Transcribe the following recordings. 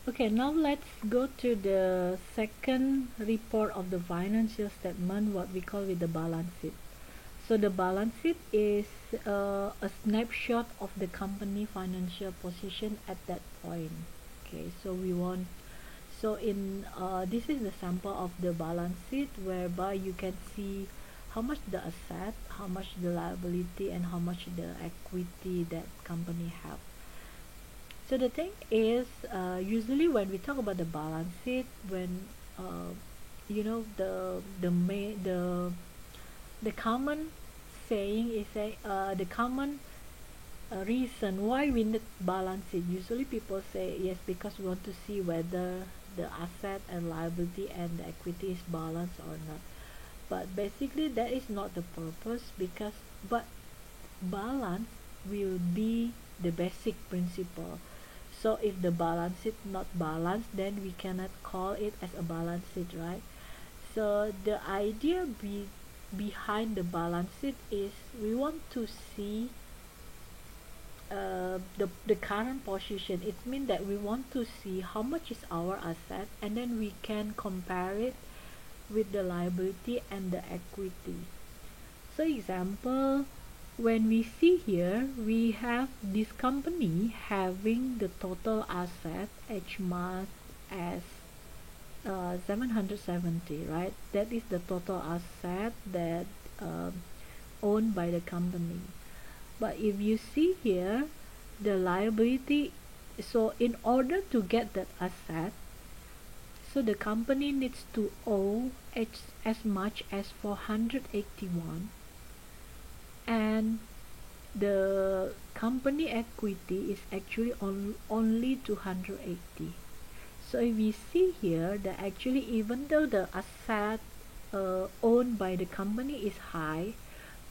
Okay, now let's go to the second report of the financial statement, what we call with the balance sheet. So the balance sheet is a snapshot of the company financial position at that point. Okay, so we want, so in this is the sample of the balance sheet whereby you can see how much the asset, how much the liability, and how much the equity that company have. So the thing is, usually when we talk about the balance sheet, when uh, the common saying is the common reason why we need balance sheet. Usually people say yes because we want to see whether the asset and liability and the equity is balanced or not. But basically that is not the purpose, because but balance will be the basic principle. So if the balance sheet not balanced, then we cannot call it as a balance sheet, right? So the idea behind the balance sheet is we want to see the current position. It means that we want to see how much is our asset, and then we can compare it with the liability and the equity. So example, when we see here, we have this company having the total asset each month as 770, right? That is the total asset that owned by the company. But if you see here, the liability, so in order to get that asset, so the company needs to owe as much as 481, and the company equity is actually only 280. So if we see here that actually even though the asset owned by the company is high,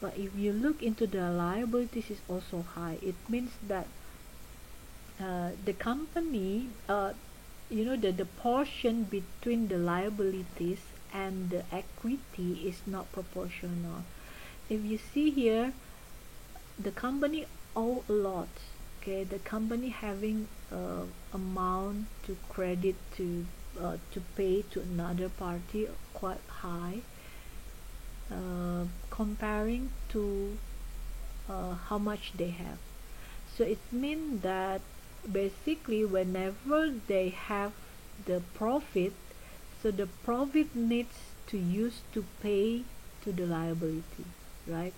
but if you look into the liabilities is also high, it means that the company, the portion between the liabilities and the equity is not proportional. If you see here, the company owe a lot. Okay, the company having amount to credit to pay to another party quite high, comparing to how much they have. So it means that basically whenever they have the profit, so the profit needs to use to pay to the liability, right?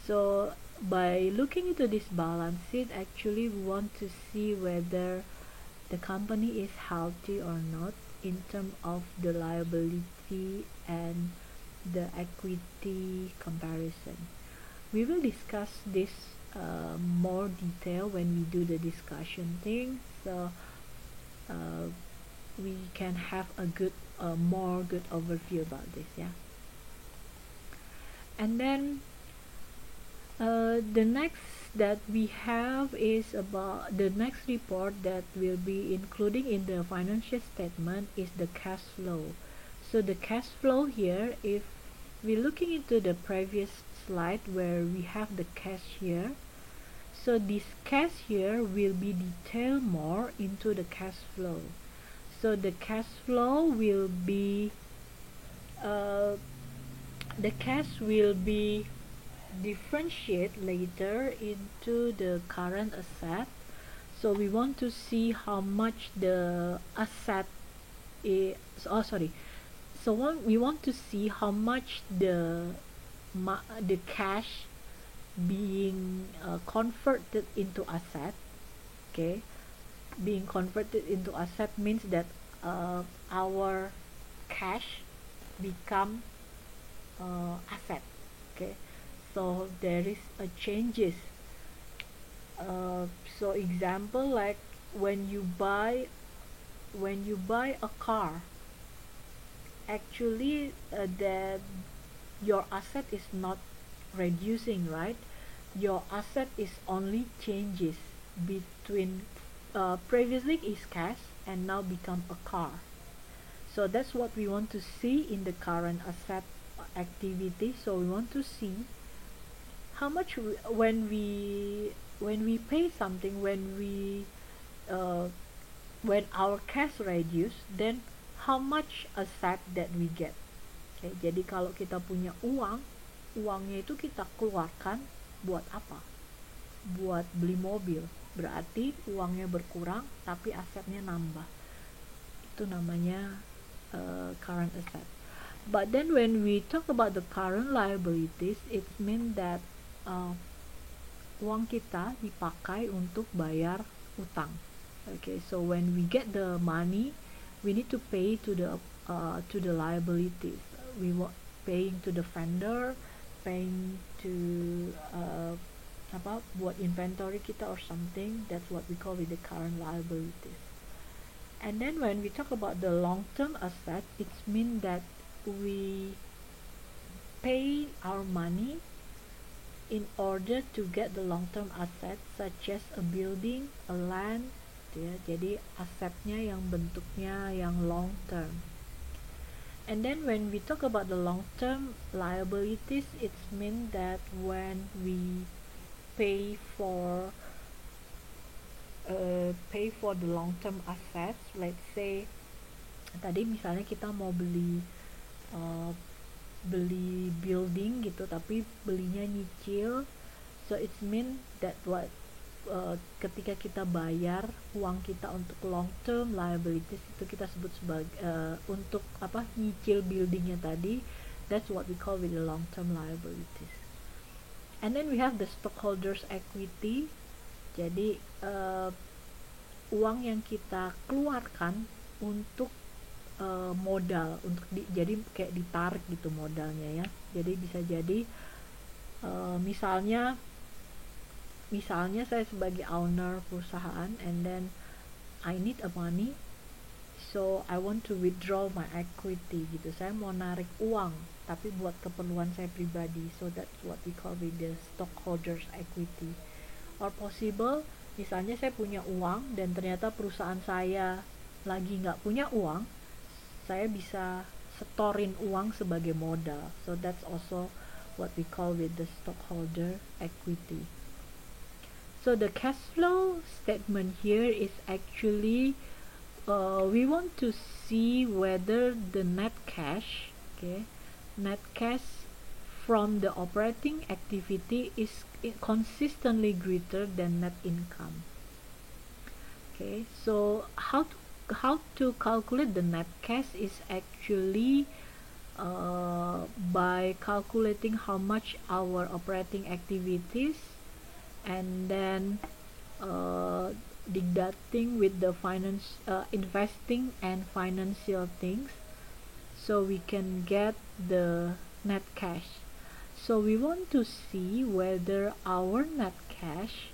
So by looking into this balance sheet, actually we want to see whether the company is healthy or not in terms of the liability and the equity comparison. We will discuss this more detail when we do the discussion thing, so uh, we can have a more good overview about this, yeah. And then the next that we have is about the next report that will be including in the financial statement is the cash flow. So the cash flow here, if we're looking into the previous slide where we have the cash here, so this cash here will be detailed more into the cash flow. So the cash flow will be uh, the cash will be differentiate later into the current asset. So we want to see how much the asset is, oh sorry, so we want to see how much the cash being converted into asset. Okay, being converted into asset means that our cash become asset. Okay, so there is a changes. So example, like when you buy a car, actually the your asset is not reducing, right? Your asset is only changes between previously is cash and now become a car. So that's what we want to see in the current asset activity. So we want to see how much when we pay something, when we uh, when our cash reduce, then how much asset that we get. Oke, jadi kalau kita punya uang, uangnya itu kita keluarkan buat apa? Buat beli mobil. Berarti uangnya berkurang tapi asetnya nambah. Itu namanya current asset. But then when we talk about the current liabilities, it means that uh, uang kita dipakai untuk bayar utang. Okay, so when we get the money, we need to pay to the liabilities. We were paying to the vendor, paying to apa buat inventory kita or something. That's what we call with the current liabilities. And then when we talk about the long-term asset, it means that we pay our money in order to get the long-term assets such as a building, a land, ya. Jadi asetnya yang bentuknya yang long term. And then when we talk about the long-term liabilities, it means that when we pay for the long-term assets, let's say tadi misalnya kita mau uh, beli building gitu tapi belinya nyicil, so it mean that what ketika kita bayar uang kita untuk long term liabilities itu kita sebut sebagai untuk apa nyicil buildingnya tadi, that's what we call with the long term liabilities. And then we have the stockholders equity. Jadi uang yang kita keluarkan untuk modal untuk jadi kayak ditarik gitu modalnya ya. Jadi bisa jadi misalnya saya sebagai owner perusahaan, and then I need a money, so I want to withdraw my equity gitu. Saya mau narik uang tapi buat keperluan saya pribadi, so that's what we call with the stockholders equity. Or possible misalnya saya punya uang dan ternyata perusahaan saya lagi nggak punya uang, saya bisa setorin uang sebagai modal, so that's also what we call with the stockholder equity. So the cash flow statement here is actually we want to see whether the net cash, okay, net cash from the operating activity is consistently greater than net income. Okay, so how to calculate the net cash is actually by calculating how much our operating activities, and then uh, deducting with the investing and financial things, so we can get the net cash. So we want to see whether our net cash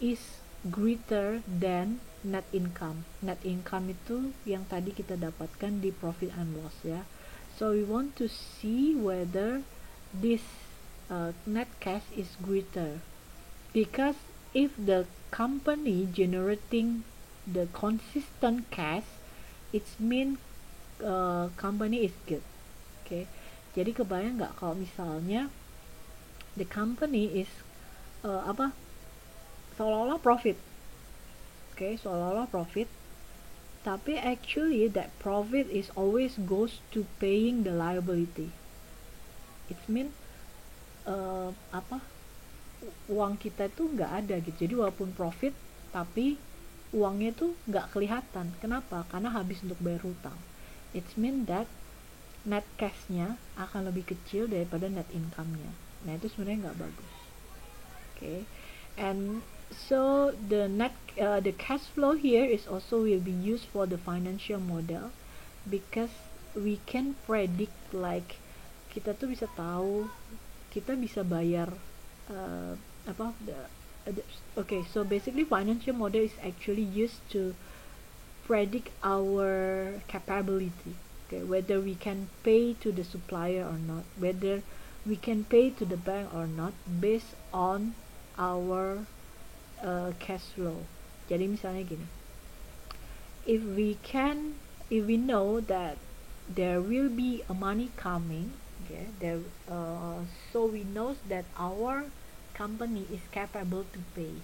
is greater than net income. Net income itu yang tadi kita dapatkan di profit and loss ya. So we want to see whether this net cash is greater, because if the company generating the consistent cash, it mean company is good. Okay, jadi kebayang nggak kalau misalnya the company is apa seolah-olah profit, okay, seolah-olah profit, tapi actually that profit is always goes to paying the liability. It mean apa uang kita itu nggak ada gitu, jadi walaupun profit tapi uangnya itu nggak kelihatan. Kenapa? Karena habis untuk bayar hutang. It mean that net cashnya akan lebih kecil daripada net income-nya. Nah itu sebenarnya nggak bagus. Okay, and so the cash flow here is also will be used for the financial model, because we can predict, like kita tuh bisa tahu kita bisa bayar apa okay, so basically financial model is actually used to predict our capability, okay, whether we can pay to the supplier or not, whether we can pay to the bank or not, based on our cash flow. Jadi misalnya gini, if we know that there will be a money coming, okay, so we know that our company is capable to pay.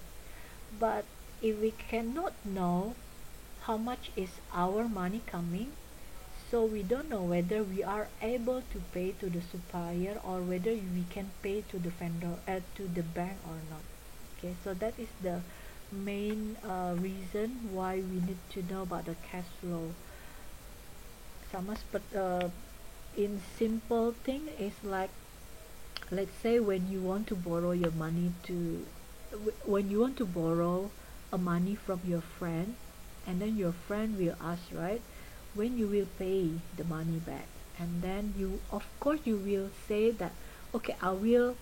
But if we cannot know how much is our money coming, so we don't know whether we are able to pay to the supplier or whether we can pay to the vendor, to the bank or not. Okay, so that is the main reason why we need to know about the cash flow. Sama in simple thing is like, let's say when you want to borrow your money to when you want to borrow a money from your friend, and then your friend will ask, right, when you will pay the money back, and then you, of course, you will say that, okay, I will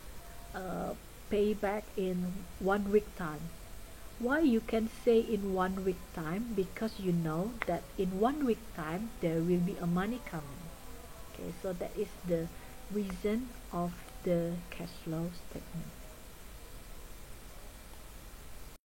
uh, pay back in 1 week time. Why you can say in 1 week time? Because you know that in 1 week time there will be a money coming. Okay, so that is the reason of the cash flow statement.